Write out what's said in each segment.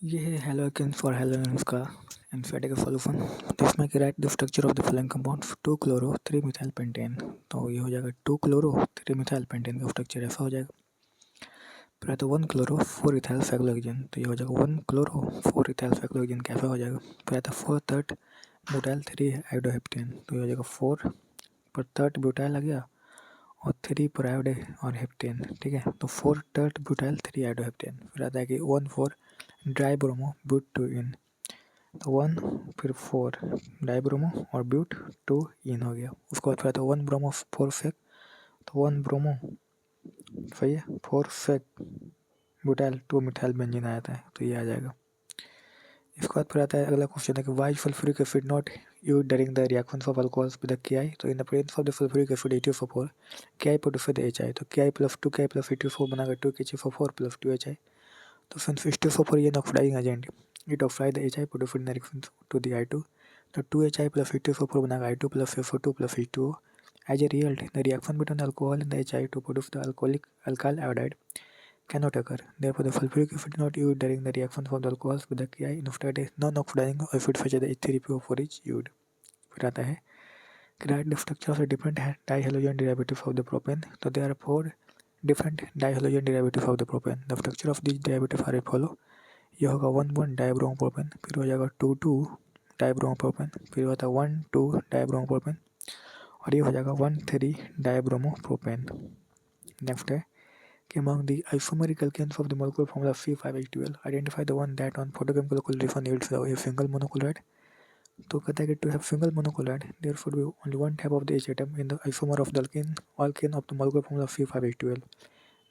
ये है haloalkane for halogens का एम्फेटिक सॉल्यूशन। तो इसमें कि right the structure of the following compounds 2 chloro 3 methyl pentane. तो ये हो जाएगा 2 क्लोरो 3 मिथाइल पेंटेन का स्ट्रक्चर ऐसा हो जाएगा। फिर आता है 1 क्लोरो 4 इथाइल साइक्लोहेक्सेन। तो ये हो जाएगा 1 क्लोरो 4 इथाइल साइक्लोहेक्सेन कैसा हो जाएगा। फिर आता है 4 थर्ड ब्यूटाइल 3 आयोडोहेप्टेन। तो ये हो जाएगा 4 पर थर्ड ब्यूटाइल आ गया और 3 पर आयोडे और हेप्टेन। ठीक है, तो 4 थर्ड ब्यूटाइल 3 आयोडोहेप्टेन। फिर आता है कि 1 4 ड्राई ब्रोमो ब्यूट 2 इन। तो 1 फिर 4 डाई ब्रोमो और ब्यूट 2 इन हो गया। उसके बाद फिर आता है 1 ब्रोमो 4 फेक। तो 1 ब्रोमो सही है 4 फेक ब्यूटाइल 2 मिथाइल बेंजीन आ जाता है। तो ये आ जाएगा। इसके बाद फिर आता है अगला क्वेश्चन है कि why sulphuric acid not use during the reactions of alcohols with the KI। तो in the presence of the sulphuric acid HFO4 KI produce the HI। तो KI plus 2 KI plus HFO बनाकर 2 HFO4 plus 2 HI। तो since HFO4 is an oxidizing agent, it oxides the HI produced in reaction to the I2. तो 2HI plus HFO4 बनाएगा I2 plus FO2 plus H2O. As a result, the reaction between the alcohol and the HI to produce the alkyl iodide cannot occur. Therefore, the sulfuric acid is not used during the reaction of the alcohols with the KI. Instead, a non-oxidizing acid such as the H3PO4 is used. फिर आता है write the structure of the different dihalogen derivatives of the propane. तो there are 4 different dihalogen derivatives of the propane. The structure of these derivatives are as follow. ये होगा 1 dibromopropane. फिर हो जाएगा 2 dibromopropane. फिर होता है 1 2 डाइब्रोमोप्रोपेन और ये हो जाएगा 1 3 डाइब्रोमोप्रोपेन। नेक्स्ट है कि among the isomeric alkanes of the molecular formula C5H12 identify the one that on photochemical calculation yields a single monochloride. तो कहता है कि to have single monochloride there should be only one type of the H atom in the isomer of the alkane of the molecular formula C5H12.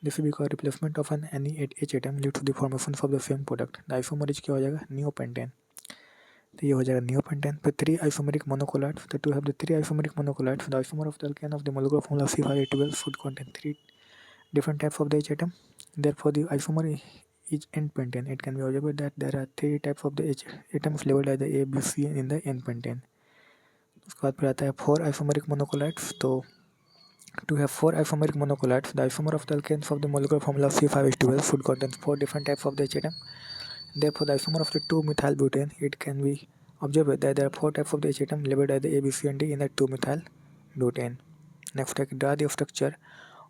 This is because replacement of any H atom leads to the formation of the same product. The isomer is क्या हो जाएगा neopentane। तो ये हो जाएगा neopentane। फिर 3 isomeric monochlorides। तो to have the 3 isomeric monochlorides the isomer of the alkane of the molecular formula C5H12 should contain 3 different types of the H atom. Therefore the isomer is n-pentane. It can be observed that there are 3 types of the H atoms labeled as the A, B, C in the n-pentane. उसके बाद फिर आता है 4 isomeric monochlorides। तो to have 4 isomeric monochlorides, the isomer of the alkanes of the molecular formula C5H12 should contain 4 different types of the H atom. Therefore, the isomer of the 2-methyl butane, it can be observed that there are 4 types of the H atom labeled as the A, B, C, and D in the 2-methyl butane. Next, draw the structure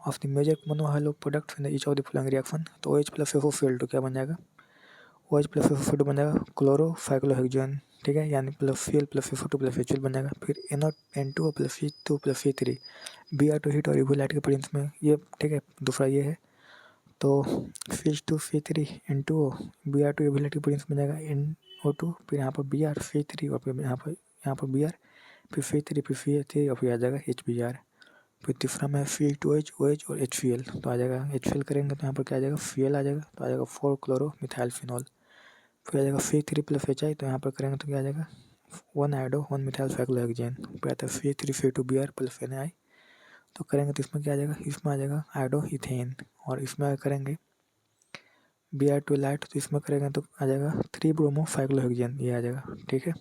of the major monohalo products in each of the following reaction. तो OH plus FOCl2 क्या बन जाएगा। OH plus FOCl2 बन जाएगा क्लोरोसाइक्लोहेक्सेन। ठीक है, यानी plus Cl plus FO2 plus HCl बन जाएगा। फिर NO N2O plus C2 plus C3 Br2 heat और यूवी लाइट के प्रेजेंस में ये। ठीक है, दूसरा ये है तो C2 C3 N2O Br2 UV light के प्रेजेंस में जाएगा NO2। फिर यहाँ पर Br C3 और फिर यहाँ पर Br फिर C3 फिर CH3 और फिर आ जाएगा HBr। फिर तीसरा में C2H OH और HCl। तो आ जाएगा HCl करेंगे तो यहाँ पर क्या आ जाएगा Cl आ जाएगा। तो आ जाएगा 4 क्लोरो मिथाइल फिनॉल। फिर आ जाएगा C3 प्लस HI। तो यहाँ पर करेंगे तो क्या आ जाएगा 1 आयोडो 1 मिथाइल साइक्लोहेक्सेन। फिर आता है C3 C2Br प्लस NaI। तो करेंगे तो इसमें क्या आ जाएगा, इसमें आ जाएगा आयोडो इथेन। और इसमें करेंगे Br2 लाइट तो इसमें करेंगे तो आ जाएगा 3 ब्रोमो साइक्लोहेक्सेन। ये आ जाएगा। ठीक है,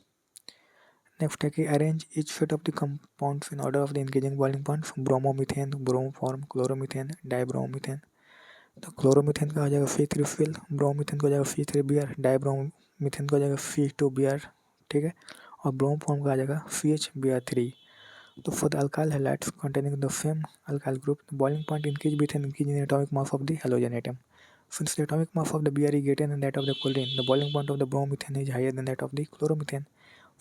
नेक्स्ट है कि arrange each set of the compounds in order of the increasing boiling points. Bromomethane bromoform chloromethane dibromomethane. तो क्लोरोमीथेन का हो जाएगा C3Cl, ब्रोमीथेन का हो जाएगा C3Br, डाइब्रोमीथेन का हो जाएगा C2Br। ठीक है, और ब्रोमोफॉर्म का आ जाएगा CHBr3। तो for the alkyl halides containing the same alkyl group, the boiling point increase with an increase in atomic mass of the halogen atom. Since the atomic mass of the Br is greater than that of the chlorine, the boiling point of the bromethane is higher than that of the chloromethane.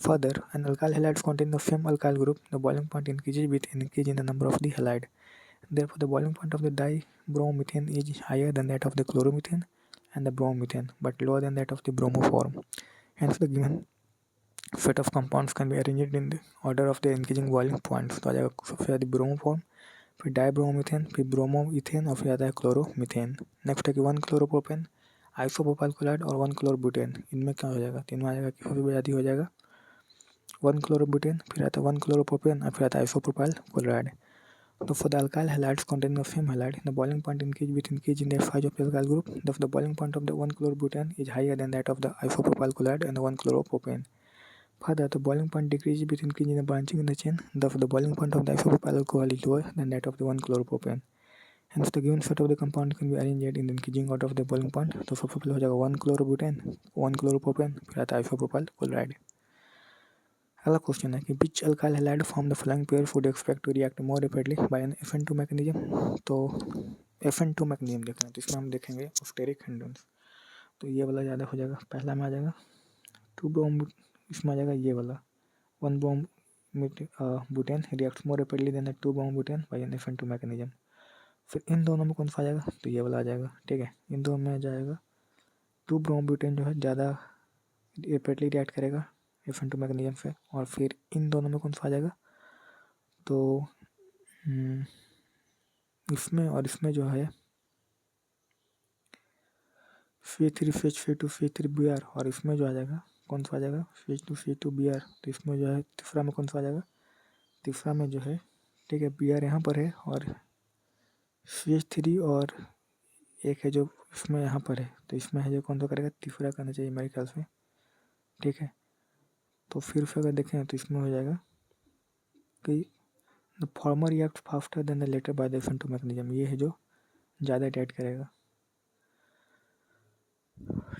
Further, an alkyl halides containing the same alkyl group, the boiling point increases with an increase in the number of the halide. Therefore, the boiling point of the dibromethane is higher than that of the chloromethane and the bromethane, but lower than that of the bromoform. Hence, the given set of compounds can be arranged in the order of the increasing boiling points। तो आ जाएगा सबसे ज़्यादा bromoform, फिर डाइब्रोमीथेन, फिर bromoethane और फिर आता है क्लोरोमीथेन। नेक्स्ट है कि 1 क्लोरोप्रोपेन आइसोप्रोपाइल क्लोराइड और 1 क्लोरोब्यूटेन। इनमें क्या हो जाएगा, तीनों आ जाएगा कि सबसे हो जाएगा 1 क्लोरोब्यूटेन, फिर आता है 1 क्लोरोप्रोपेन और फिर आता है आइसोप्रोपाइल क्लोराइड। तो for the alkyl halides containing the same halide, the boiling point increase in the size of the alkyl group. Thus, the boiling point of the 1 chlorobutane is higher than that of the isopropyl chloride and the 1 chloropropane. Further, the boiling point decreases with increase in the branching in the chain. Thus, the boiling point of the isopropyl alcohol is lower than that of the 1 chloropropane. Hence the given set of the compound can be arranged in the increasing order of the boiling point. तो सबसे पहले हो जाएगा 1 chlorobutane, 1 chloropropane, फिर आता है isopropyl chloride. अगला question है कि which alkyl halide form the following pair would expect to react more rapidly by N Fn2 mechanism. तो Fn2 मैकेनिज्म देखना है तो इसमें हम देखेंगे स्टेरिक हिंड्रेंस। तो ये वाला ज़्यादा हो जाएगा, पहला में आ जाएगा 2 ब्रोम, इसमें आ जाएगा ये वाला 1 brom butane reacts more rapidly than 2 brom butane by N Fn2 mechanism. फिर इन दोनों में कौन सा आ जाएगा, तो ये वाला आ जाएगा। ठीक है, इन दोनों में आ जाएगा 2 ब्रोम बुटेन जो है ज़्यादा रैपिडली रिएक्ट करेगा Fn2 मैकेनिज्म से। और फिर इन दोनों में कौन सा आ जाएगा, तो इसमें और इसमें जो है C3 CH2 C3Br, और इसमें जो आ जाएगा कौन सा आ जाएगा CH2 C2Br। तो इसमें जो है तीसरा में कौन सा आ जाएगा, तीसरा में जो है ठीक है Br यहाँ पर है और CH3 और एक है जो इसमें यहाँ पर है, तो इसमें है जो कौन सा करेगा, तीसरा करना चाहिए मेरे ख्याल से। ठीक है, तो फिर से अगर देखें तो इसमें हो जाएगा कि the former react faster than the latter by the Fn2 mechanism, ये है जो ज़्यादा रिएक्ट करेगा।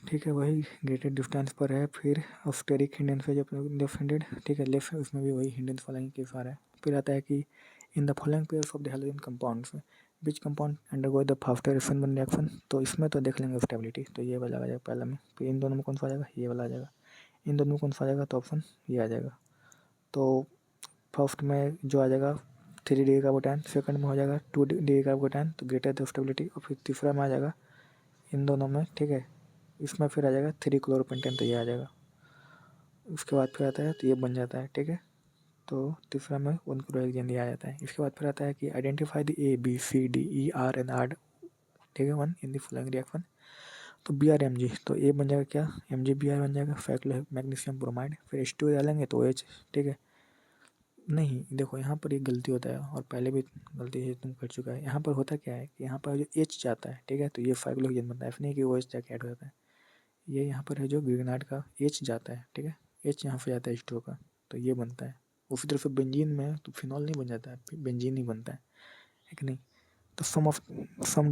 ठीक है, वही ग्रेटेड डिस्टेंस पर है। फिर स्टेरिक हिंडेंस है जो लेफ्ट हैंडेड, ठीक है लेफ्ट, उसमें भी वही हिंडेंस वाला ही केस आ रहा है। फिर आता है कि in the following pairs of the halogen compounds which compound undergo the faster Fn1 reaction. तो इसमें तो देख लेंगे स्टेबिलिटी, तो ये वाला आ जाएगा पहला में। फिर इन दोनों में कौन सा आ जाएगा, ये वाला आ जाएगा। इन दोनों में कौन सा आ जाएगा, तो ऑप्शन ये आ जाएगा। तो फर्स्ट में जो आ जाएगा 3 डिग्री कार्बोटाइन, सेकंड में हो जाएगा 2 डिग्री कार्बोटाइन, तो ग्रेटर द स्टेबिलिटी। और फिर तीसरा में आ जाएगा इन दोनों में, ठीक है इसमें फिर आ जाएगा 3 क्लोरोपेंटेन, तो ये आ जाएगा। उसके बाद फिर आता है तो ये बन जाता है। ठीक है, तो तीसरा में 1 क्लोरोहेक्सेन ये आ जाता है। इसके बाद फिर आता है कि identify the ABCDER and R, ठीक है 1 इन द फॉलोइंग रिएक्शन। तो BrMg, तो ए बन जाएगा क्या, MgBr बन जाएगा फैक्लो मैग्नीशियम ब्रोमाइड। फिर H2 डालेंगे तो OH। ठीक है, नहीं देखो यहाँ पर एक गलती होता है और पहले भी गलती है तुम कर चुका है। यहाँ पर होता क्या है कि यहाँ पर जो H जाता है, ठीक है तो ये फैक्लोहेक्सेन बनता है, ऐसा नहीं कि OH जाके ऐड हो जाता है। ये यहाँ पर है जो ग्रिगनाइट का H जाता है, ठीक है H यहाँ पे जाता है H2 का, तो ये बनता है। उसी तरह से बेंजीन में तो फिनॉल नहीं बन जाता है, बेंजीन ही बनता है कि नहीं। तो सम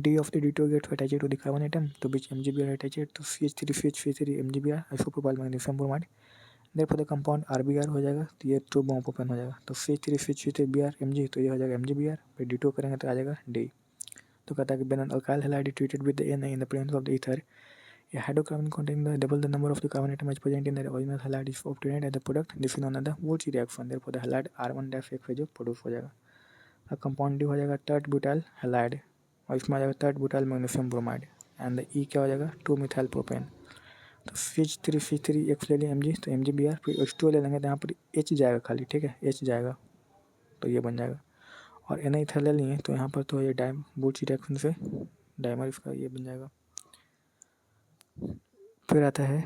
D of the D2 gets attached to the carbon atom to which MgBr attached to CH3CH3 MgBr isopropyl magnesium bromide। therefore the compound RBr हो जाएगा, तो ये 2 बॉम्ब ओपन हो जाएगा। तो CH3CH3Br Mg, तो ये हो जाएगा MgBr। फिर D2 करेंगे तो आ जाएगा D। तो कहता है कि when an alkyl halide treated with the Na in the presence of the ether, a hydrocarbon containing double the number of the carbon atom as present in the original halide is obtained as the product। this is known as the Wolff reaction। therefore the halide R1-X है जो produce हो जाएगा। अब compound D हो जाएगा tert butyl halide, और इसमें आ जाएगा tert butyl magnesium bromide. And E क्या हो जाएगा 2 मिथाइल प्रोपेन। तो CH3 एक ले लें Mg, तो MgBr। फिर H2 ले लेंगे तो यहाँ पर H जाएगा खाली, ठीक है H जाएगा, तो ये बन जाएगा। और Na इथर ले लिए तो यहाँ पर तो ये वुल्फ रिएक्शन से डाइमर इसका ये बन जाएगा। फिर आता है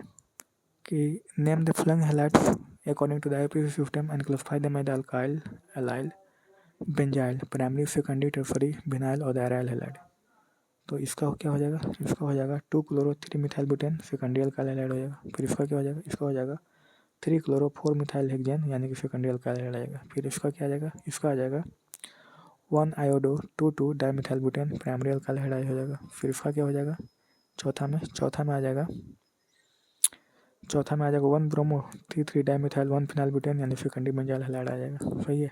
कि name the following halides according to the IUPAC system and classify them by the alkyl, allyl, benzyl, primary, secondary, tertiary, vinyl और द एराइल हैलाइड। तो इसका क्या हो जाएगा, इसका हो जाएगा 2 chloro 3 methyl butane secondary alkyl halide हो जाएगा। फिर इसका क्या हो जाएगा, इसका हो जाएगा 3 क्लोरो 4 मिथाइल हेक्सेन यानी कि सेकेंडरी अल्काइल हैलाइड आ जाएगा। फिर इसका क्या आ जाएगा, इसका आ जाएगा 1 iodo 2 dimethyl butane primary alkyl halide हो जाएगा। फिर इसका क्या हो जाएगा, चौथा में आ जाएगा 1 ब्रोमो 3 डाईमिथाइल 1 फिनाइल ब्यूटेन यानी सेकेंडरी बेंजाइल हैलाइड आ जाएगा। सही है।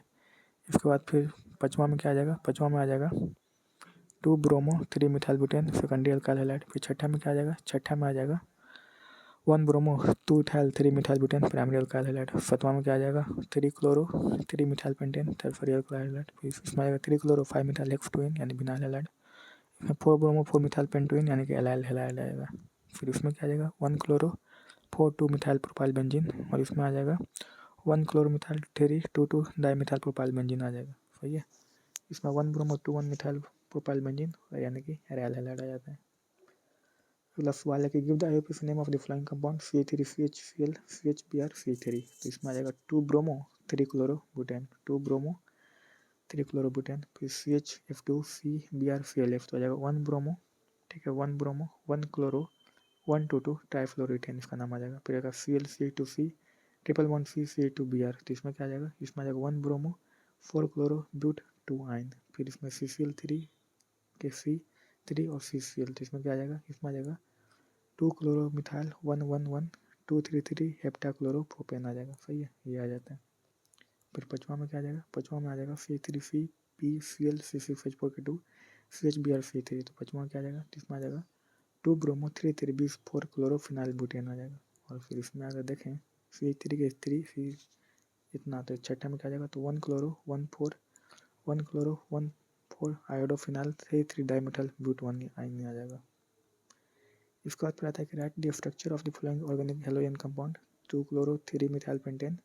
इसके बाद फिर पाँचवा में क्या आ जाएगा, पाँचवा में आ जाएगा 2 bromo 3 methyl butane secondary alkyl halide. फिर छठा में क्या आ जाएगा, छठा में आ जाएगा 1 bromo 2 ethyl 3 methyl butane primary alkyl halide. सातवां में क्या आ जाएगा 3 chloro 3 methyl pentane tertiary alkyl halide. फिर इसमें आ जाएगा 3 क्लोरो 5 मिथाइल हेक्सटोइन यानी विनाइल हैलाइड। इसमें 4 ब्रोमो 4 मिथाइल पेंटोइन यानी कि एलाइल हैलाइड आएगा। फिर उसमें क्या आ जाएगा 1 क्लोरो 4 2 मिथाइल प्रोपाइल बेंजीन, और इसमें आ जाएगा 1 chloro methyl 3 2 dimethyl propyl benzene आ जाएगा। सही है। इसमें 1 ब्रोमो 2 1 मिथाइल प्रोपाइल बेंजीन यानी कि एराइल हैलाइड आ जाता है। अगला सवाल है कि give the IUPAC name of the following compound CH3CHCl CHBr CH3। तो इसमें आ जाएगा 2 bromo 3 chloro butane 2 bromo 3 chloro butane. फिर CHF2CBr ClF, तो आ जाएगा 1 ब्रोमो, ठीक है 1 ब्रोमो 1 क्लोरो 1 2 ट्राइफ्लोरिथेन इसका नाम आ जाएगा। फिर आएगा ClCH2C ट्रिपल 1 CH2Br, तो इसमें क्या आ जाएगा, इसमें आ जाएगा 1 ब्रोमो 4 क्लोरो ब्यूट 2 आइन। फिर इसमें CCl3 कि C3 और CCl, तो इसमें क्या आ जाएगा, इसमें आ जाएगा 2 क्लोरोमिथाइल 111 233 हेप्टाक्लोरोप्रोपेन आ जाएगा। सही है, ये आ जाता है। फिर पाँचवा में क्या आ जाएगा, पाँचवा में आ जाएगा C3CpCl C6H4K2 CHBr, तो पाँचवा में क्या आ जाएगा, तो इसमें आ जाएगा 2 ब्रोमो 3 क्लोरोफिनाइल बुटेन आ जाएगा। और फिर इसमें अगर देखें CH3 के 3 इतना, तो छठे में क्या आ जाएगा, तो 1 क्लोरो 1 4 आयोडोफिनाइल 3 डाइमेथाइल ब्यूटान आइन आ जाएगा। इसके बाद फिर आता है कि right the structure of the following organic halogen compound 2 chloro 3 methyl pentane,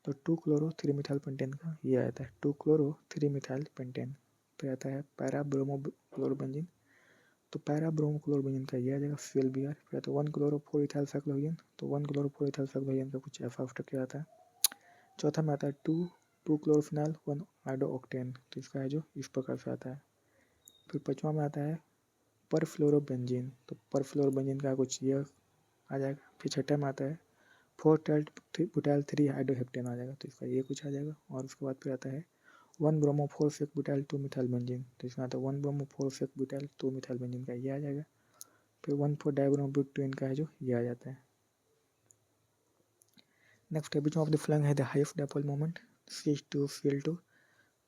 तो 2 क्लोरो 3 मिथाइल पेंटेन का ये आता है 2 क्लोरो 3 मिथाइल पेंटेन। फिर आता है पैरा ब्रोमो क्लोरोबेंजीन, तो पैरा ब्रोमो क्लोरोबेंजीन का ये आ जाएगा ClBr। फिर आता है 1 क्लोरो 4 इथाइल साइक्लोहेन, तो 1 क्लोरो 4 इथाइल साइक्लोहेन का कुछ ऐसा स्ट्रक्चर आता है। चौथा में आता है 2 क्लोरोफिनाइल 1 आइडो ऑक्टेन, तो इसका है जो इस प्रकार से आता है। फिर पाँचवा में आता है परफ्लोरोबेंजीन, तो परफ्लोरोबेंजीन का कुछ ये आ जाएगा। फिर छठे में आता है 4 बुटाइल 3 हाइड्रोहेप्टेन आ जाएगा, तो इसका ये कुछ आ जाएगा। और उसके बाद फिर आता है 1 ब्रोमो 4 बुटाइल 2 मिथाइल बेंजीन, तो इसमें आता है 1 ब्रोमो 4 बुटाइल 2 मिथाइल बेंजीन का ये आ जाएगा। फिर 1 4 डाइब्रोमो ब्यूटेन का है जो ये आ जाता है। नेक्स्ट है विच ऑफ द फॉलोइंग है the highest dipole moment CH2Cl2,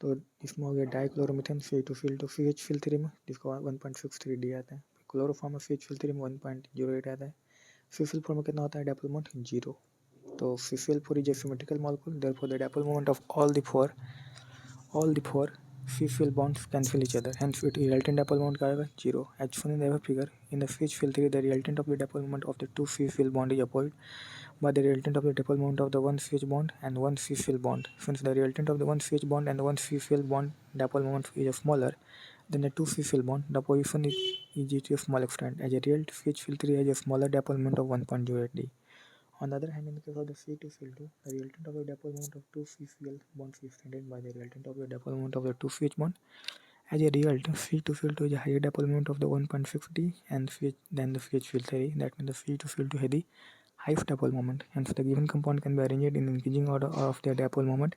तो इसमें हो गया डाइक्लोरोमीथेन CH2Cl2 CH3 में जिसका 1.63 डी आता है। क्लोरोफॉर्म में CH3 में 1.08 आता है। CCl4 में कितना होता है डाइपोल मोमेंट 0। तो CCl4 is a symmetrical molecule, therefore the dipole moment of all the four CCl bonds cancel each other, hence its resultant dipole moment क्या आएगा 0। As shown in the above figure, in the CH3 the resultant of the dipole moment of the two CCl bond is opposed by the resultant of the dipole moment of the one CH bond and one CCl bond. Since the resultant of the one CH bond and the one CCl bond dipole moment is smaller than the two CCl bond, the position is to a small extent, as a real CH3 has a smaller dipole moment of 1.08 d. On the other hand, in the case of the C2Cl2, the resultant of the dipole moment of two CCl bonds is extended by the resultant of the dipole moment of the two CH bond. As a result, C2Cl2 is a higher dipole moment of the 1.6d and than the CH3. That means the C2Cl2 has the highest dipole moment. Hence, the given compound can be arranged in increasing order of their dipole moment.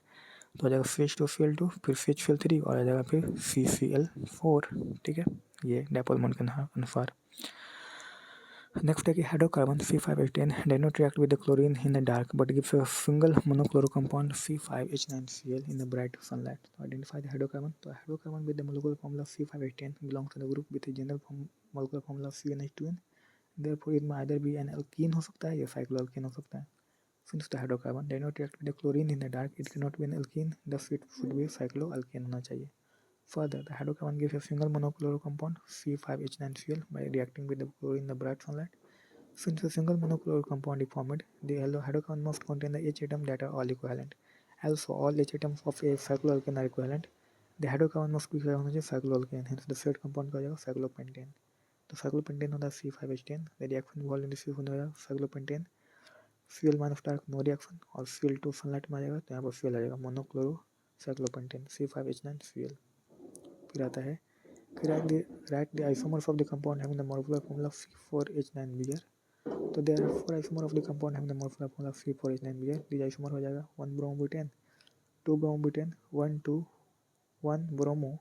तो आ जाएगा CH2Cl2, फिर CH3 और आ जाएगा फिर CCl4। ठीक है, ये dipole moment के अनुसार। Next है कि hydrocarbon C5H10 does not react with the chlorine in the dark but gives a single monochloro compound C5H9Cl in the bright sunlight. So identify the hydrocarbon. तो hydrocarbon with the molecular formula C5H10 belongs to the group with a general molecular formula CnH2n. Therefore it may either be an alkene हो सकता है या cycloalkane हो सकता है। Since the hydrocarbon does not react with the chlorine in the dark, it cannot be an alkene, thus it should be cycloalkane होना चाहिए। Further, the hydrocarbon gives a single monochloro compound C5H9Cl by reacting with the chlorine in the bright sunlight. Since a single monochloro compound is formed, the hydrocarbon must contain the H atoms that are all equivalent. Also, all H atoms of a cycloalkane are equivalent. The hydrocarbon must be cycloalkane, hence the third compound का हो जाएगा cyclopentane. तो cyclopentane होता है C5H10, the reaction involved in this हो जाएगा cyclopentane, Cl minus dark no reaction, और Cl2 sunlight में आ जाएगा तो यहाँ पर Cl आ जाएगा monochloro cyclopentane C5H9Cl। फिर आता है write the isomers of the compound having the molecular formula C4H9Br. तो there are 4 isomers of the compound having the molecular formula C4H9Br. These isomer हो जाएगा 1 bromobutane, 2 bromobutane, 1 2 1 bromo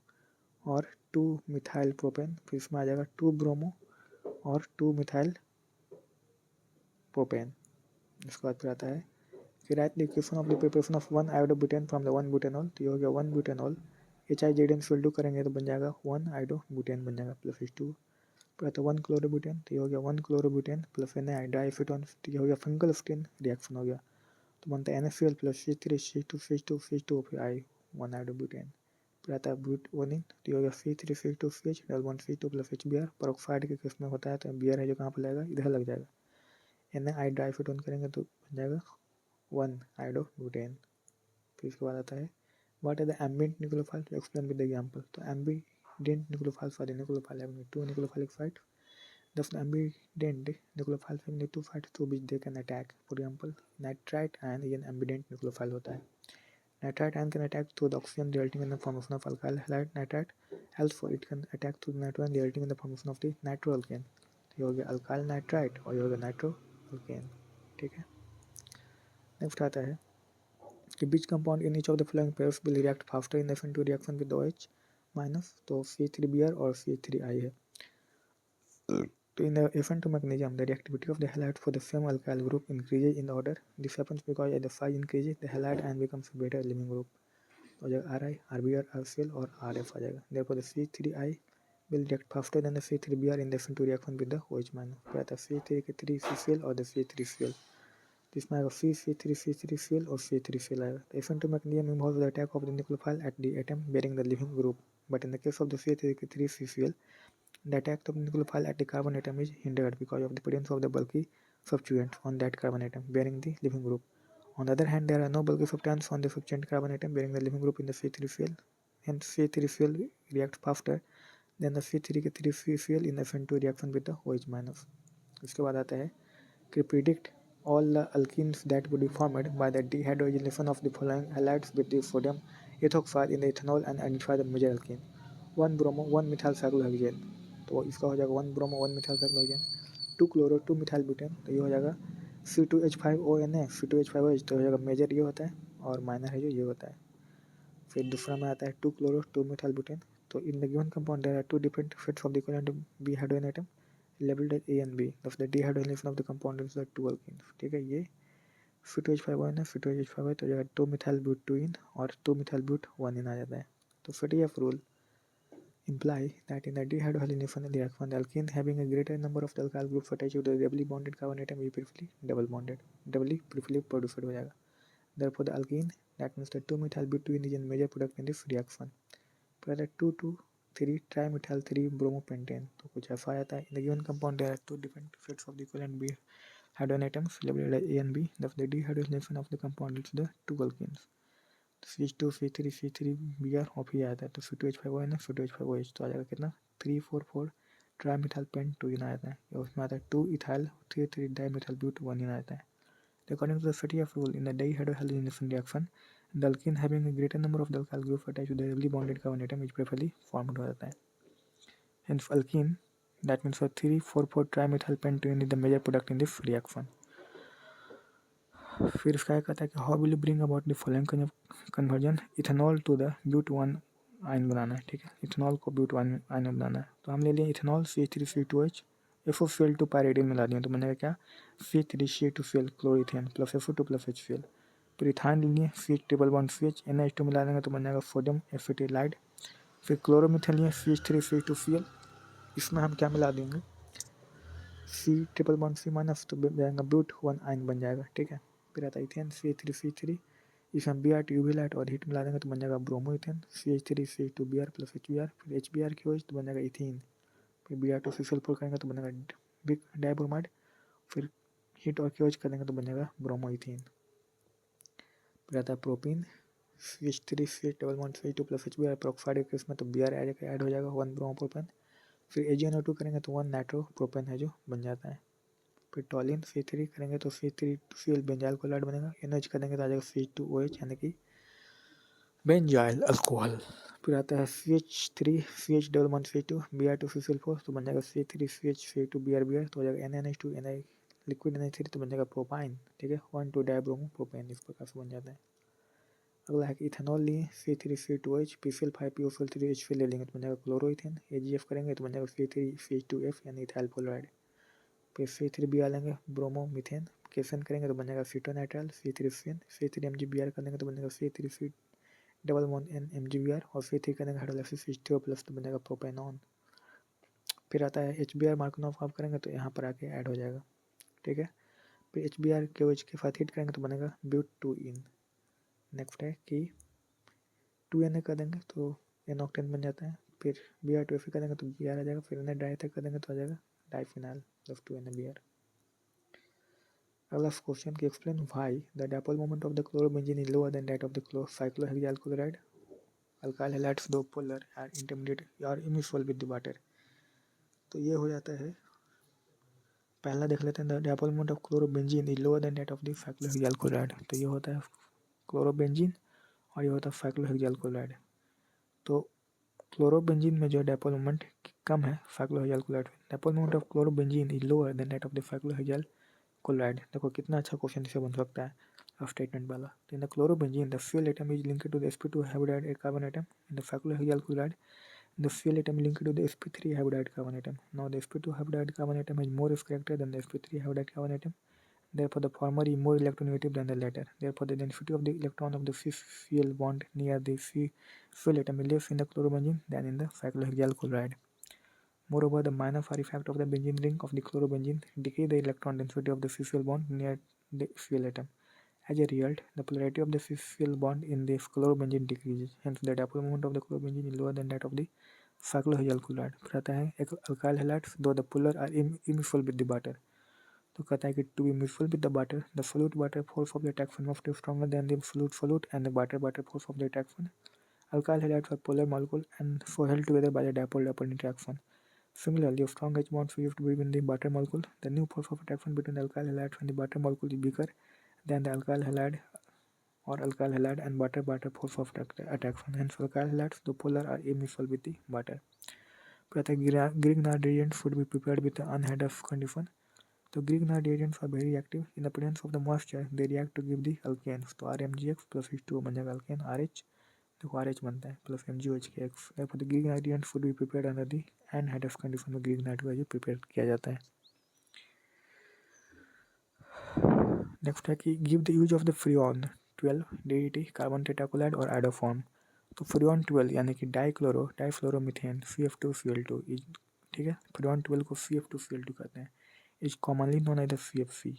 और 2 methyl propane. फिर इसमें आ जाएगा 2 ब्रोमो और 2 मिथाइल प्रोपेन। इसके बाद फिर आता है कि right the equation of the preparation of 1 iodobutane from the 1 बुटेनॉल। तो ये हो गया 1 बुटेनॉल, HIZN करेंगे तो बन जाएगा 1 आयोडोब्यूटेन बन जाएगा प्लस H2। फिर आता है 1 क्लोरोब्यूटेन, तो ये हो गया 1 क्लोरोब्यूटेन प्लस Na डाइएसीटोन, तो ये हो गया फंगल स्टीन रिएक्शन हो गया, तो बनता है NaCl plus C3 C2 C2 C2 फिर I 1 आयोडोब्यूटेन। फिर आता है ब्यूटोनिन, तो ये हो गया C3 C2 CH double bond C2 plus HBr। Peroxide के केस में होता है तो Br है जो कहाँ पर लगेगा, इधर लग जाएगा। Na डाइएसीटोन करेंगे तो बन जाएगा 1 आयोडोब्यूटेन। फिर इसके बाद आता है what are the ambient nucleophiles to explain with the example। तो ambient nucleophiles are the nucleophile having 2 nucleophilic sites, thus the ambient nucleophiles having 2 sites through which they can attack, for example nitrite ion is an ambient nucleophile होता है। Nitrite ion can attack through the oxygen resulting in the formation of alkyl halide nitrite, also it can attack through the nitrogen resulting in the formation of the nitroalkane। तो ये हो गया alkyl nitrite और ये हो गया nitroalkane। ठीक है, नेक्स्ट आता है कि which compound in each of the following pairs will react faster in the F2 reaction with OH। Minus, तो C3Br और C3I है। तो in the F2 mechanism, the reactivity of the halide for the same alkyl group increases in order. This happens because as the phi increases, the halide ion becomes a better leaving group. तो हो जाएगा Ri, Rbr, Rcl और Rf आ जाएगा। Therefore the C3I will react faster than the C3Br in the F2 reaction with the OH minus। फिर आता है C3 के 3CCl और the C3Cl। तो इसमें आएगा C3Cl और C3Cl आएगा। The F2 mechanism involves the attack of the nucleophile at the atom bearing the leaving group, but in the case of the C3 के 3CCl, the attack of the nucleophile at the carbon atom is hindered because of the presence of the bulky substituents on that carbon atom bearing the leaving group. On the other hand, there are no bulky substituents on the substituent carbon atom bearing the leaving group in the C3Cl, hence C3Cl reacts faster than the C3 के 3CCl in the F2 reaction with the OH minus। इसके बाद आता है कि predict all the alkenes that would be formed by the dehydrogenation of the following halides with the sodium ethoxide in the ethanol and identify the major alkene। 1 bromo 1 methyl cyclohexane, तो इसका हो जाएगा 1 bromo 1 methyl cyclohexane। 2 chloro 2 methyl butane, तो ये हो जाएगा C2H5ONa C2H5OH, तो हो जाएगा मेजर ये होता है और माइनर है जो ये होता है। फिर दूसरा में आता है 2 chloro 2 methyl butane, तो in the given compound there are 2 different effects of the equivalent B hydrogen atom labeled as A and B, thus the dehydrogenation of the compound is the 2 alkenes। ठीक है, ये C2H5ON है, C2H5OH, तो जाएगा 2 methyl butene और 2 methyl but 1 इन आ जाता है। तो FATF rule imply that in the dehydrogenation reaction, the alkene having a greater number of the alkyl groups attached to the doubly bonded carbon atom is preferably double bonded, doubly preferably produced हो जाएगा। Therefore the alkene, that means the 2 methyl butene is a major product in this reaction। फिर 2,2,3 trimethyl 3 bromopentane, तो कुछ ऐसा आता है। In the given compound there are 2 different effects of the equivalent B hydrogen atoms labeled as A and B, thus the dehydrogenation of the compound is the 2 alkenes। C2 C3 C3Br ऑफ ही आता है, तो C2H5ON है, C2H5OH, तो आ जाएगा कितना 3,4,4 trimethyl paint 2 इन आता है। उसमें आता है 2 इथाइल 3,3 डाईमिथाइल ब्यूट 1 इन आता है। According to the FATF rule, in the dehydrogenation reaction, the alkene having a greater number of the alkyl groups attached to the doubly bonded carbon atom is preferably formed हो जाता है। Hence alkene, that means 3,4,4 trimethyl pentane is the major product in this reaction। फिर इसका एक आता है कि how will you bring about the following conversion, ethanol to the but 1 yne बनाना है। ठीक है, इथेनॉल को ब्यूट 1 आयन बनाना है, तो हम ले लिए इथेनॉल C3C2H FOCl2 पायरिडिन मिला दिए, तो बनेगा क्या C3C2Cl chlorethane plus FO2 plus HCl। फिर इथाइन ले लिए C∼CH NH2 मिला देंगे तो बनेगा सोडियम एसिटिलाइड। फिर क्लोरोमीथेन लिए C3C2Cl, इसमें हम क्या मिला देंगे C∼C माइनस, तो जाएगा ब्यूट 1 आयन बन जाएगा। ठीक है, फिर आता है इथेन C3C3, इसमें Br UV लाइट और हीट मिला देंगे तो बन जाएगा bromo ethane CH3C2Br plus HBr, फिर HBr की OH तो बन जाएगा इथीन। फिर Br2CCl4 करेंगे तो बनेगा बिग डाइब्रोमाइड, फिर हीट और KOH करेंगे तो बन जाएगा ब्रोमो इथीन। फिर आता है propene CH3C2 plus HBr, peroxide के केस में तो Br ऐड हो जाएगा 1 ब्रोमो प्रोपेन। फिर AgNO2 करेंगे तो 1 नाइट्रो प्रोपेन है जो बन जाता है। फिर टॉलिन C3 करेंगे तो C3C2Cl बेंजाइल कोलाइड बनेगा। NH करेंगे तो आ जाएगा C2OH यानी कि बेंजाइल अल्कोहल। फिर आता है CH3 CH∼CH2 Br2CCl4, तो बन जाएगा C3CH2Br, तो हो जाएगा NaNH2 Na लिक्विड NH3, तो बन जाएगा प्रोपाइन। ठीक है, 1,2 डाइब्रोमो प्रोपेन इस प्रकार से बन जाता है। अगला है कि इथेनॉल लिए C3C2H PCl5POCl3 HCl ले लेंगे तो बन जाएगा क्लोरोइथेन। AgF करेंगे तो बन जाएगा C3CH2F यानी इथाइल फ्लोराइड। फिर C3Br लेंगे ब्रोमो मीथेन, केसन करेंगे तो बन जाएगा कीटोनाइट्राइल C3CN। C3MgBr कर देंगे तो बन जाएगा C3C∼NMgBr और C3 करेंगे हाइड्रोलाइसिस H2O प्लस, तो बन जाएगा प्रोपेनॉन। फिर आता है HBr मार्कोव ऑफ करेंगे तो यहाँ पर आके ऐड हो जाएगा। ठीक है, फिर HBr KOH के साथ हीट करेंगे तो बनेगा ब्यूट 2 इन। नेक्स्ट है कि 2Na कर देंगे तो N ऑक्टेन बन जाता है। फिर Br2Fe कर देंगे तो Br आ जाएगा। फिर Na डाइथर कर देंगे तो आ जाएगा डाइफिनाइल प्लस 2NaBr। अगला क्वेश्चन की explain why the dipole moment of the chlorobenzene is lower than that of the cyclohexyl chloride alkyl halides दो पोलर आर इंटरमीडिएट और इमिसोल विद द वाटर। तो ये हो जाता है, पहला देख लेते हैं the dipole moment of chlorobenzene is lower than that of the cyclohexyl chloride. तो ये होता है क्लोरोबेंजीन और ये होता है साइक्लोहेक्सिल क्लोराइड। तो क्लोरोबेंजीन में जो डायपोल मोमेंट कम है cyclohexyl chloride. Dipole moment of chlorobenzene is lower than that of the cyclohexyl chloride. देखो कितना अच्छा क्वेश्चन इसे बन सकता है स्टेटमेंट वाला। तो in the chlorobenzene the fuel atom is linked to the sp2 hybridized carbon atom in the cyclohexyl chloride the fuel atom linked to the sp3 hybridized carbon atom. Now the sp2 hybridized carbon atom has more s character than the sp3 hybridized carbon atom. Therefore, the former is more electronegative than the latter. Therefore, the density of the electron of the fuel bond near the fuel atom is less in the chlorobenzene than in the cyclohexyl chloride. Moreover, the minor far effect of the benzene ring of the chlorobenzene decrease the electron density of the fuel bond near the fuel atom. As a result, the polarity of the fuel bond in the chlorobenzene decreases. Hence, the dipole moment of the chlorobenzene is lower than that of the cyclohexyl chloride. फिर आता है alkyl halides, though the polar are immiscible with the butter. तो कहता है कि to be miscible with the butter, the solute-butter force of the attraction must be stronger than the solute-solute and the butter-butter force of the attraction. Alkyl halides are polar molecule and so held together by the dipole-dipole interaction. Similarly, if strong H bonds used between the butter molecule, the new force of attraction between the alkyl halides and the butter molecule is bigger than the alkyl halide or alkyl halide and butter force of attraction. Hence, alkyl halides, the polar, are immiscible with the butter. Grignard reagents should be prepared with the unhead-off condition. So Grignard reagents are very active. In the presence of the moisture, they react to give the alkanes. तो RMGX plus H2O बन जाएगा alkane RH. देखो RH बनता है plus MgOH Therefore, the Grignard reagent should be prepared under the unhead-off condition में Grignard को prepare किया जाता है. नेक्स्ट है कि give the use of the freon 12 DDT carbon tetrachloride और आइडोफॉर्म. तो फ्रियॉन 12 यानी कि डाइफ्लोरोमीथेन CF2Cl2 ठीक है. फ्रियॉन 12 को CF2Cl2 कहते हैं. Is commonly known as the CFC.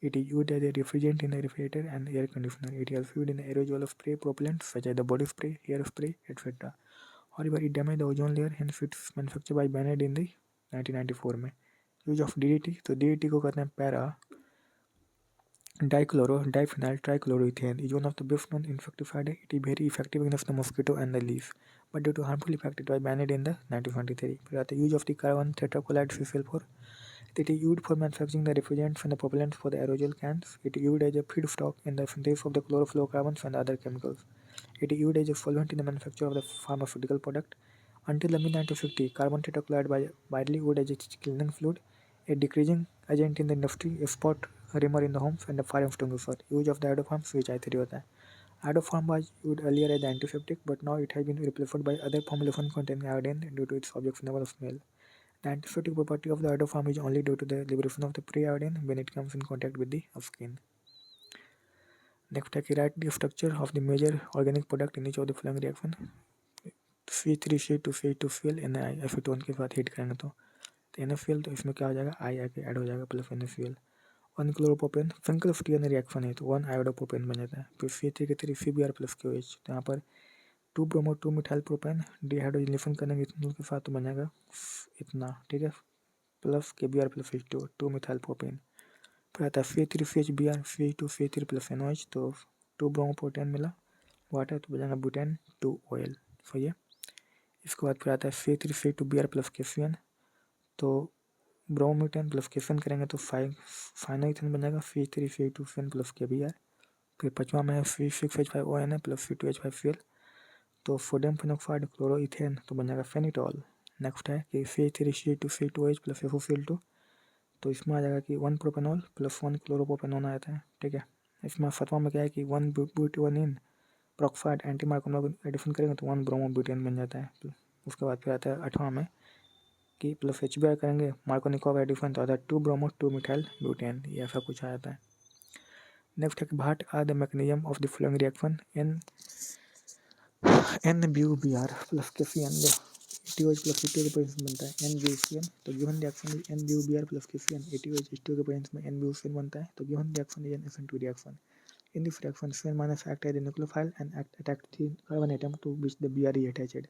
It is used as a refrigerant in the refrigerator and air conditioner. It is also used in the aerosol of spray propellants such as the body spray, hair spray, etc. However, it damages the ozone layer, hence it's manufactured by Bannard in the 1994 में. Use of DDT. तो DDT को कहते हैं para diphenyl trichloroethane is one of the best known insecticide. It is very effective against the mosquito and the leaf, but due to harmful effect it was banned in the 1923. फिर आता है use of the carbon tetrachloride CCl4. It is used for manufacturing the refrigerants and the propellants for the aerosol cans. It is used as a feedstock in the synthesis of the chlorofluorocarbons and other chemicals. It is used as a solvent in the manufacture of the pharmaceutical product. Until the mid-1950s, carbon tetrachloride was widely used as a cleaning fluid, a decreasing agent in the industry, a spot remover in the homes, and a fire extinguisher. Use of the iodoform switch I3 होता है. Iodoform was used earlier as the antiseptic, but now it has been replaced by other formulations containing iodine due to its objectionable smell. The antiseptic property of the iodoform is only due to the liberation of the free iodine when it comes in contact with the skin. Next, write the structure of the major organic product in each of the following reaction. C3C2C2Cl NaFe2 के साथ heat करेंगे तो NaCl, तो इसमें क्या हो जाएगा I आके ऐड हो जाएगा प्लस NaCl. 1 क्लोरोप्रोपेन फिंकल-स्टीयन रिएक्शन है तो 1 आयोडोप्रोपेन बन जाता है. फिर C3 के 3 CBr प्लस KOH. तो यहाँ पर 2 ब्रोमो 2 मिथाइल प्रोपेन डिहाइड्रोजनेशन करेंगे इथेनॉल के साथ तो बन जाएगा इतना. ठीक है. Plus KBr plus H2 2 methyl propane. फिर आता है C3CHBr CH2CH3 प्लस NOH. तो 2 ब्रोमो प्रोटेन मिला वाटर तो बन जाएगा बुटेन 2 ऑयल. सही है. इसके बाद फिर आता है C3C2Br प्लस KCN. तो ब्रोमोमीथेन प्लस केसन करेंगे तो फाइनल इथेन बन जाएगा C3CH2CN प्लस KBr. फिर पाँचवा में है C6H5ONA प्लस C2H5Cl. तो सोडियम फेनोक्साइड क्लोरोइथेन तो बन जाएगा फेनिटॉल. नेक्स्ट है कि C3C2C2H प्लस FOCl2. तो इसमें आ जाएगा कि 1 प्रोपेनॉल प्लस 1 क्लोरोप्रोपेनॉल आता है. ठीक है. इसमें सातवां में क्या है कि 1 ब्यूटानिन प्रोक्साइड एंटी मार्कोन एडिशन करेंगे तो 1 ब्रोमोब्यूटेन बन जाता है. उसके बाद फिर आता है आठवां में कि प्लस HBr करेंगे मार्कोनिकोव एडिशन तो आता है 2 ब्रोमो 2 मिथाइल ब्यूटेन. ये ऐसा कुछ आ जाता है. नेक्स्ट है कि what are the mechanism of the following reaction. NBUBr plus KCN ATOH plus H2 के प्रेजेंस में बनता है NBUCN. तो given reaction is NBUBr plus KCN ATOH H2 के प्रेजेंस में NBUCN बनता है. तो given reaction is an SN2 reaction. In this reaction, CN minus act as a nucleophile and attack the carbon atom to which the Br is attached.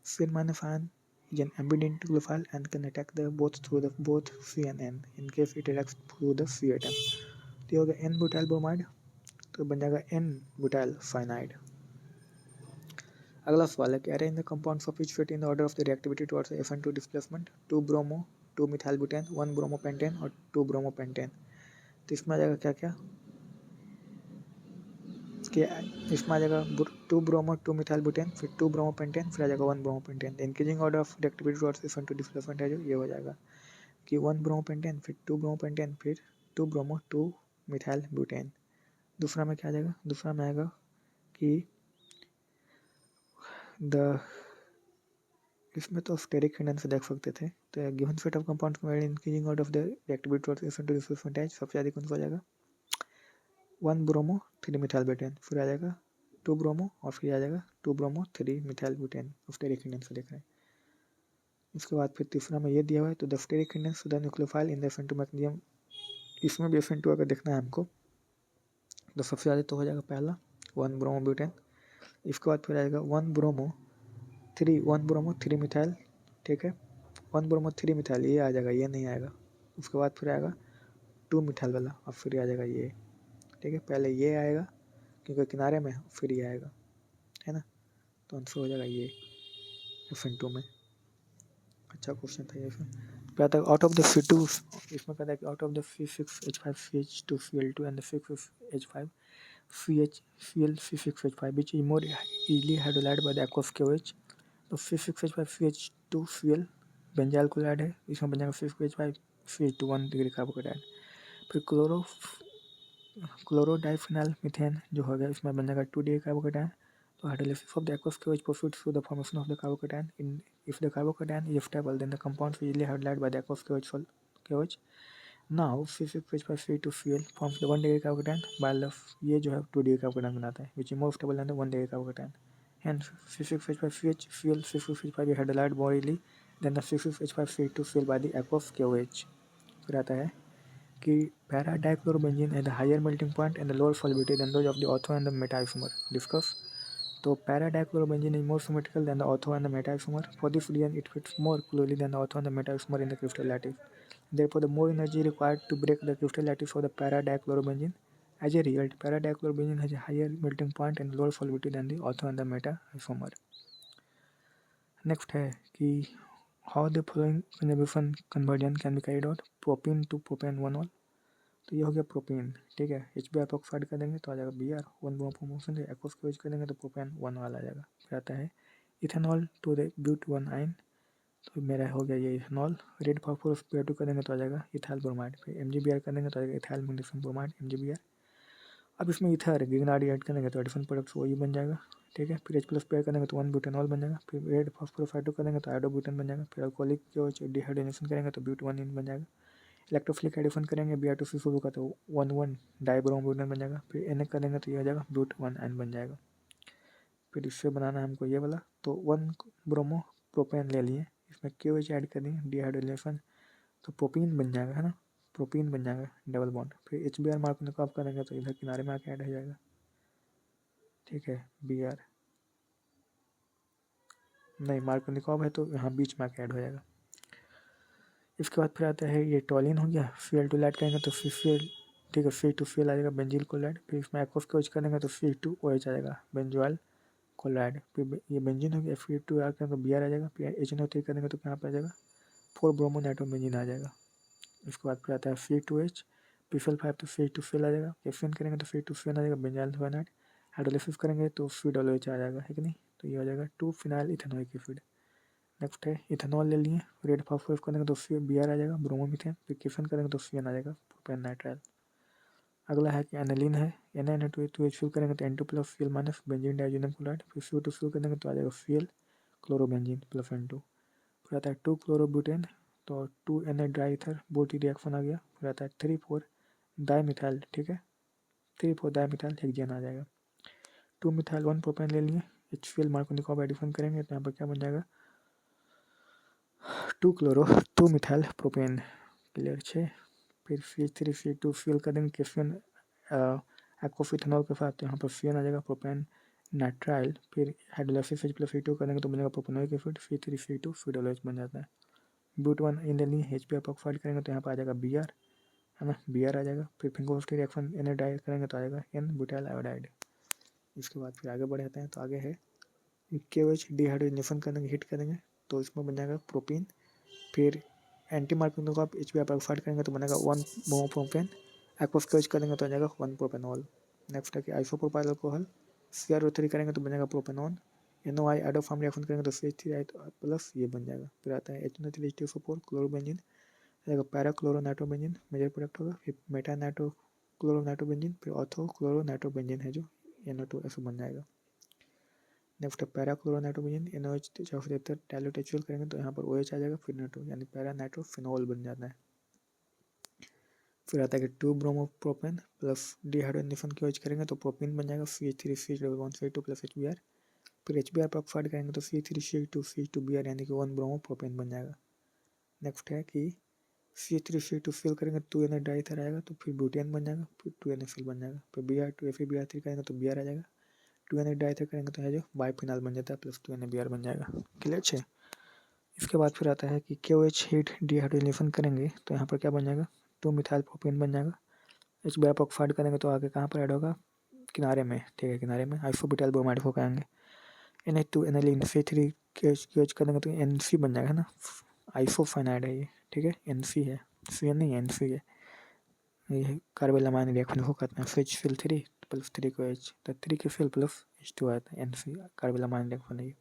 CN minus ion is an ambident nucleophile and can attack the both through the both C and N in case it attacks through the C atom. तो होगा N butyl bromide तो बन जाएगा N butyl cyanide. अगला सवाल है कि arrange the compounds of each fit in the order of the reactivity towards the FN2 displacement. 2 bromo 2 methyl butane 1 bromopentane और 2 bromopentane. तो इसमें आ जाएगा क्या क्या कि इसमें आ जाएगा 2 ब्रोमो 2 मिथाइल बुटेन फिर 2 ब्रोमोपेंटेन फिर आ जाएगा 1 bromopentane. Increasing order of reactivity towards FN2 displacement है जो ये हो जाएगा कि 1 ब्रोमोपेंटेन फिर 2 ब्रोमोपेंटेन फिर 2 ब्रोमो 2 मिथाइल ब्यूटेन. दूसरा में क्या आ जाएगा. दूसरा में आएगा कि द इसमें तो स्टेरिक हिंडन से देख सकते थे। तो given set of compounds combined increasing order of the reactivity towards acid percentage सबसे ज़्यादा कौन सा हो जाएगा 1 ब्रोमो 3 मिथाइल ब्यूटेन, फिर आ जाएगा 2 ब्रोमो और फिर आ जाएगा 2 bromo 3 methyl butane steric hindrance से देख रहे हैं। इसके बाद फिर तीसरा में ये दिया हुआ है तो the steric hindrance to the nucleophile in the SN2 magnesium, इसमें भी SN2 अगर देखना है हमको तो सबसे ज़्यादा तो हो जाएगा पहला 1 ब्रोमो ब्यूटेन, इसके बाद फिर आएगा 1 ब्रोमो 3 मिथाइल, ठीक है 1 ब्रोमो 3 मिथाइल ये आ जाएगा, ये नहीं आएगा। उसके बाद फिर आएगा 2 मिथाइल वाला और फिर आ जाएगा ये, ठीक है पहले ये आएगा क्योंकि किनारे में फिर ये आएगा, है ना। तो आंसर हो जाएगा ये SN2 में। अच्छा क्वेश्चन था ये। कहता है आउट ऑफ द C2, इसमें कहता है कि out of the C6H5CH2Cl2 and the 6H5ClC6H5 which is more easily hydrolyzed by the aqueous KOH। तो C6H5CH2Cl बेंजाइल क्लोराइड है, इसमें बन जाएगा C6H5CH2 1 डिग्री कार्बोकेटाइन। फिर क्लोरोडाइफिनाइल मीथेन जो हो गया इसमें बन जाएगा 2 डिग्री कार्बोकेटाइन। तो hydrolysis of the aqueous KOH proceeds through the formation of the carbocation. If the carbocation is stable, then the compound is easily hydrolyzed by the aqueous KOH. Now C6H5CH2Cl forms the 1 degree carbocation, while ये जो है 2 degree carbocation बनाता है, which is more stable than the 1 degree carbocation. Hence C6H5CH2Cl 6H5 is hydrolyzed more easily than the C6H5CH2Cl by the aqueous KOH। फिर आता है कि para dichlorobenzene has a higher melting point and the lower solubility than those of the ortho and the meta isomer. Discuss। तो para dichlorobenzene is more symmetrical than the ortho and the meta isomer. For this reason, it fits more closely than the ortho and the meta isomer in the crystal lattice. Therefore, the more energy required to break the crystal lattice of the para dichlorobenzene. As a result, para dichlorobenzene has a higher melting point and lower solubility than the ortho and the meta isomer. Next है कि how the following conversion can be carried out, propene to propane 1 तो ये हो गया propane, ठीक है HBr पर oxide कर देंगे तो आ जाएगा Br 1 ब्रोमो प्रमोशन है, एक्वस को यूज कर देंगे तो प्रोपेन 1 वाला आ जाएगा। फिर आता है इथेनॉल टू द ब्यूट 1 आइन, तो मेरा हो गया ये इथेनॉल। रेड फॉस्फोरस Br2 कर देंगे तो आ जाएगा इथाइल ब्रोमाइड, फिर MgBr कर देंगे तो आ जाएगा इथाइल मैग्नीशियम ब्रोमाइड MgBr। अब इसमें इथर गिगनाडी ऐड करेंगे तो एडिशन प्रोडक्ट वही बन जाएगा, ठीक है। फिर H+ पेयर करेंगे तो 1 ब्यूटेनॉल बन जाएगा। फिर रेड फॉस्फोराइड कर देंगे तो आयोडोब्यूटेन बन जाएगा। फिर अल्कोहलिक जो डिहाइड्रोजनेशन करेंगे तो ब्यूट 1 इन बन जाएगा। इलेक्ट्रोफिलिक एडिशन करेंगे Br2C का तो 1 डाइब्रोमोब्यूटेन बन जाएगा। फिर Na कर देंगे तो ये हो जाएगा ब्यूट 1 आयन बन जाएगा। फिर इससे बनाना है हमको ये वाला, तो 1 ब्रोमो प्रोपेन ले लिए, इसमें KOH ऐड कर दिए डिहाइड्रोजनेशन तो प्रोपीन बन जाएगा, है ना, प्रोपीन बन जाएगा डबल बॉन्ड। फिर HBr मार्कोनिकोव करेंगे तो इधर किनारे में आके ऐड हो जाएगा, ठीक है। Br नहीं मार्कोनिकोव है तो यहाँ बीच में आके ऐड हो जाएगा। इसके बाद फिर आता है ये टॉलिन हो गया, Cl2 ऐड करेंगे तो Cl, ठीक है C2Cl आ जाएगा बेंजील क्लोराइड। फिर इसमें एक्वस कोच करेंगे तो C2OH आ जाएगा बेंजोइल क्लोराइड। फिर ये बेंजीन हो गया, Fe2 ऐड करेंगे तो Br आ जाएगा। फिर HNO3 करेंगे तो यहाँ पे आ जाएगा 4 ब्रोमो नाइट्रोबेंजीन आ जाएगा। इसके बाद फिर आता है C2H PCl5 तो C2Cl आ जाएगा। कैफिन करेंगे तो C2CN आ जाएगा बेंजाइल साइनाइड। हाइड्रोलिसिस करेंगे तो COOH आ जाएगा, है कि नहीं, तो ये हो जाएगा 2 फिनाइल इथेनॉइक एसिड। नेक्स्ट है इथेनॉल ले लिए, रेड फॉस्फोरस करेंगे तो Br आ जाएगा ब्रोमोमीथेन। फिर कैफिन करेंगे तो CN आ जाएगा प्रोपेन नाइट्राइल। अगला है कि एनालिन है, Na2H करेंगे तो N2+ Cl- बेंजीन डाइजीनम क्लोराइड। फिर CO2 करेंगे तो आ जाएगा Cl क्लोरोबेंजीन प्लस N2। फिर आता है 2 क्लोरोब्यूटेन तो 2Na ड्राई ईथर बोटी रिएक्शन आ गया। फिर आता है 3,4 डाईमिथाइल, ठीक है 3,4 डाईमिथाइल हेक्सेन आ जाएगा। 2 मिथाइल 1 प्रोपेन ले लिए, HCl मार्कोनिकोव एडिशन करेंगे तो यहाँ पर क्या बन जाएगा 2 मिथाइल प्रोपेन, क्लियर 6। फिर C3C2Cl कर देंगे कैफिन एक्वस इथेनॉल के साथ, तो यहाँ पर CN आ जाएगा प्रोपेन नाइट्राइल। फिर हाइड्रोलाइसिस H+C2 करेंगे तो बनेगा प्रोपेनोइक एसिड C3C2 फिडोलोज बन जाता है। ब्यूट 1 इन ले लिए, HBr पर ऑक्साइड करेंगे तो यहाँ पर आ जाएगा Br, है ना Br आ जाएगा। फिर फिंगोस्टी रिएक्शन Na डाई करेंगे तो आ जाएगा N ब्यूटाइल आयोडाइड। इसके बाद फिर आगे बढ़े जाते हैं, तो आगे है KOH डिहाइड्रोजनेशन करेंगे, हीट करेंगे तो इसमें बन जाएगा प्रोपीन। फिर एंटी मार्कोनिकोव HBr पर ऑक्साइड करेंगे तो बनेगा 1 ब्रोमो प्रोपेन। एक्वस कोच करेंगे तो आ जाएगा 1 प्रोपेनॉल। नेक्स्ट है कि आइसोप्रोपाइल अल्कोहल CrO3 करेंगे तो बनेगा प्रोपेनॉन। NOI एडोफार्म रिएक्शन करेंगे तो CH3+ ये बन जाएगा। फिर आता है HNO3H2SO4 क्लोरोबेंजीन जाएगा para chloro nitrobenzene major product होगा। फिर मेटा नाइट्रो क्लोरो नाइट्रोबेंजीन, फिर ऑर्थो क्लोरो नाइट्रोबेंजीन है जो NO2 ऐसे बन जाएगा। नेक्स्ट है para chloronitrobenzene NaOH 475 dilute HCl करेंगे तो यहाँ पर OH आ जाएगा, फिर नाइट्रो यानी पैरा नाइट्रोफिनोल बन जाता है। फिर आता है कि 2 ब्रोमोप्रोपेन प्लस डिहाइड्रोजनेशन की OH करेंगे तो प्रोपीन बन जाएगा CH3CH2 प्लस HBr। फिर HBr पर ऑक्साइड करेंगे तो C3CH2CH2Br यानी कि 1 ब्रोमोप्रोपेन बन जाएगा। नेक्स्ट है कि CH3CH2 फिल करेंगे 2Na डाइथर आएगा तो फिर ब्यूटेन बन जाएगा, फिर 2Na फिल बन जाएगा। फिर Br2 करेंगे तो Br आ जाएगा, 2Na डाइथर करेंगे तो है जो बाइफिनाल बन जाता है प्लस 2Na Br बन जाएगा। क्लियर है। इसके बाद फिर आता है कि KOH हीट डिहाइड्रोजनेशन करेंगे तो यहाँ पर क्या बन जाएगा 2 मिथाइल प्रोपेन बन जाएगा। HBr पर ऑक्साइड करेंगे तो आगे कहाँ पर ऐड होगा, किनारे में, ठीक है, किनारे में आइसोब्यूटाइल ब्रोमाइड को कहेंगे। Na2 एनालिन C3KH करेंगे तो NC बन जाएगा, है ना, आइसोफाइनाइड है ये, ठीक है, NC है, CN नहीं है, NC है। ये कार्बोलामाइन रिएक्शन को कहते हैं CH3 प्लस 3KH, तो 3 के फिल प्लस H2 आता है, NC कार्बोलामाइन रिएक्शन है।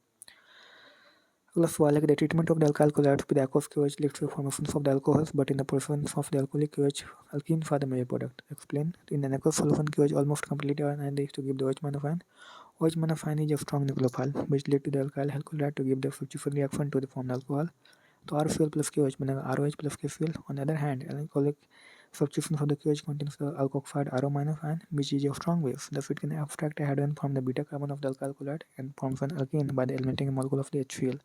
अगला सवाल है कि the treatment of the alkyl chlorides with aqueous KOH leads to the formation of the alcohols, but in the presence of the alcoholic KOH, alkenes are the major product. Explain. In an aqueous solution, KOH almost completely ionized to give the OH minus ion. OH minus ion is a strong nucleophile, which lead to the alkyl colloid to give the substitution reaction to the formed alcohol. तो RCl plus KOH बनेगा ROH plus KCl. On the other hand, alcoholic substitution of the KOH contains the alkoxide RO minus ion, which is a strong base. Thus, it can abstract a hydrogen from the beta carbon of the alkyl colloid and forms an alkene by the eliminating a molecule of the HCl.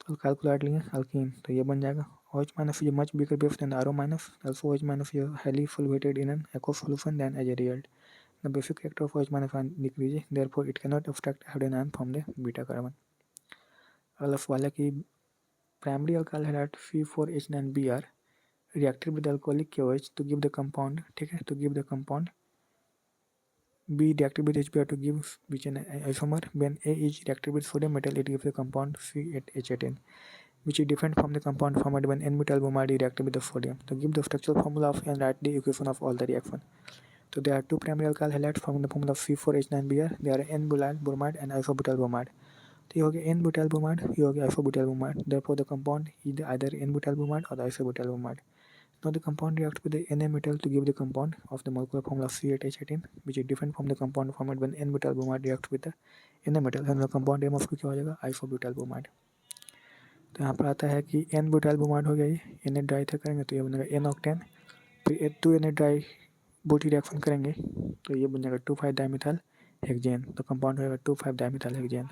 तो alkyl chloride लेंगे alkyne तो ये बन जाएगा OH minus is much bigger base than RO minus. Also OH minus is highly solvated in an aqueous solution than as a result. The basic character of OH minus ion decreases, therefore it cannot abstract hydrogen ion from the beta carbon. अगला सवाल है कि primary alkyl halide C4H9Br reacted with alcoholic KOH to give the compound, ठीक है, to give the compound B reacted with HBr to give which an isomer. When A is reacted with sodium metal, it gives the compound C8H18, which is different from the compound formed when N-butyl bromide is reacted with the sodium. To give the structural formula of and write the equation of all the reaction. So there are two primary alkyl halides forming the formula of C4H9Br. They are N-butyl bromide and isobutyl bromide. तो ये हो गया N-butyl bromide, ये हो गया isobutyl bromide. Therefore the compound is either N-butyl bromide or the isobutyl bromide. Now the compound reacts with the Na-metal to give the compound of the molecular formula C8H18, which is different from the compound formed when N-butyl bromide reacts with the Na-metal. And the compound name of क्या हो जाएगा isobutyl bromide. तो यहाँ पर आता है कि N-butyl bromide हो गया ये, Na डाई करेंगे तो ये बनेगा N-octane, फिर 2Na डाई बूटी रिएक्शन करेंगे तो ये बन जाएगा 2,5 डाइमिथाइल हेक्सेन. तो कंपाउंड हो जाएगा 2,5 dimethyl hexane.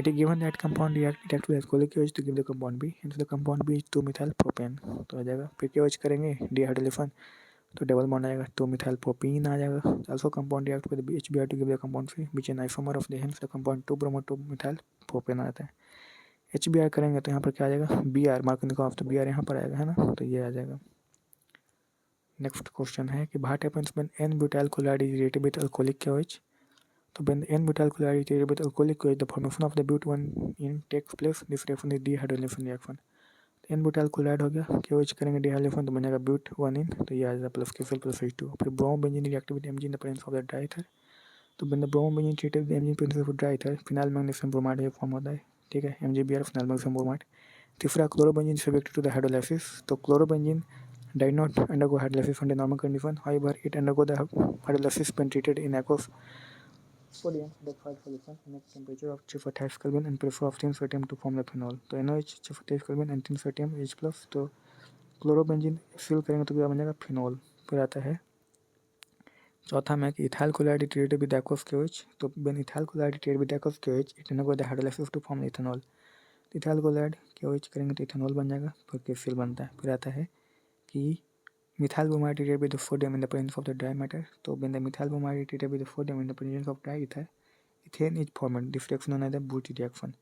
It is given that compound reacts with alcoholic KOH to give the compound B. Hence the compound B is 2-methyl propane. तो आ जाएगा. फिर KOH करेंगे डिहाइड्रोलेशन तो डबल बॉन्ड आ जाएगा 2-methyl propene आ जाएगा. Also compound reacts with HBr to give the compound C, which is an isomer of the hence the compound 2-bromo-2-methyl propane आता है. HBr करेंगे तो यहाँ पर क्या आ जाएगा Br, मार्किंग ऑफ तो Br यहाँ पर आएगा, है ना, तो ये आ जाएगा. नेक्स्ट क्वेश्चन है कि what happens when N-butyl chloride is reacted with alcoholic KOH. तो when N-butyl chloride is reacted with alcoholic KOH, the formation of the but1 takes place. This reaction is dehydrogenation reaction. N-butyl chloride हो गया, KOH करेंगे dehydrogenation तो बनेगा but1 तो ये आ जाएगा plus KCl plus H2. फिर bromobenzene reacted with Mg in the presence of the diether. तो when the bromobenzene treated with Mg in presence of diether, phenyl magnesium bromide ये फॉर्म होता है, ठीक है, MgBr फिनाइल मैग्नीशियम ब्रोमाइड. तीसरा chlorobenzene subjected to the hydrolysis. तो chlorobenzene did not undergo hydrolysis under normal condition. However, it undergo the hydrolysis when treated in aqueous sodium hydroxide solution in a temperature of 628 Kelvin and pressure of 10 sodium to form the phenol. तो NaOH 628 Kelvin and 10 sodium H plus. तो chlorobenzene fill करेंगे तो क्या बन जाएगा phenol. फिर आता है चौथा में कि ethyl chloride treated with aqueous KOH. तो when ethyl chloride treated with aqueous KOH, it undergo the hydrolysis to form ethanol. Ethyl chloride KOH करेंगे तो इथेनॉल बन जाएगा, फिर KCl बनता है. फिर आता है कि methyl bromide treated with the sodium in the presence of the dry matter. तो when the methyl bromide treated with the sodium in the presence of dry ether, ethane is formed. This reaction known as the Butti reaction.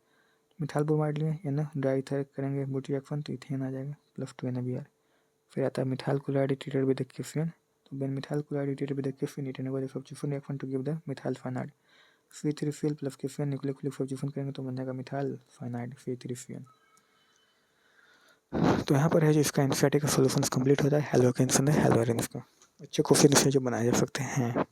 methyl bromide लिए ना dry ether करेंगे Butti reaction तो ethane आ जाएगा plus 2NaBr. फिर आता है methyl chloride treated with the caffeine. तो when methyl chloride treated with the caffeine, it undergoes the substitution reaction to give the methyl cyanide. C3Cl plus caffeine nucleophilic substitution करेंगे तो बन जाएगा methyl cyanide C3Cl. तो यहाँ पर है जो इसका एम्फेटिक सोल्यूशन कंप्लीट होता है हेलोकेन्स में हेलोरेंस का. अच्छे क्वेश्चन इसमें जो बनाए जा सकते हैं.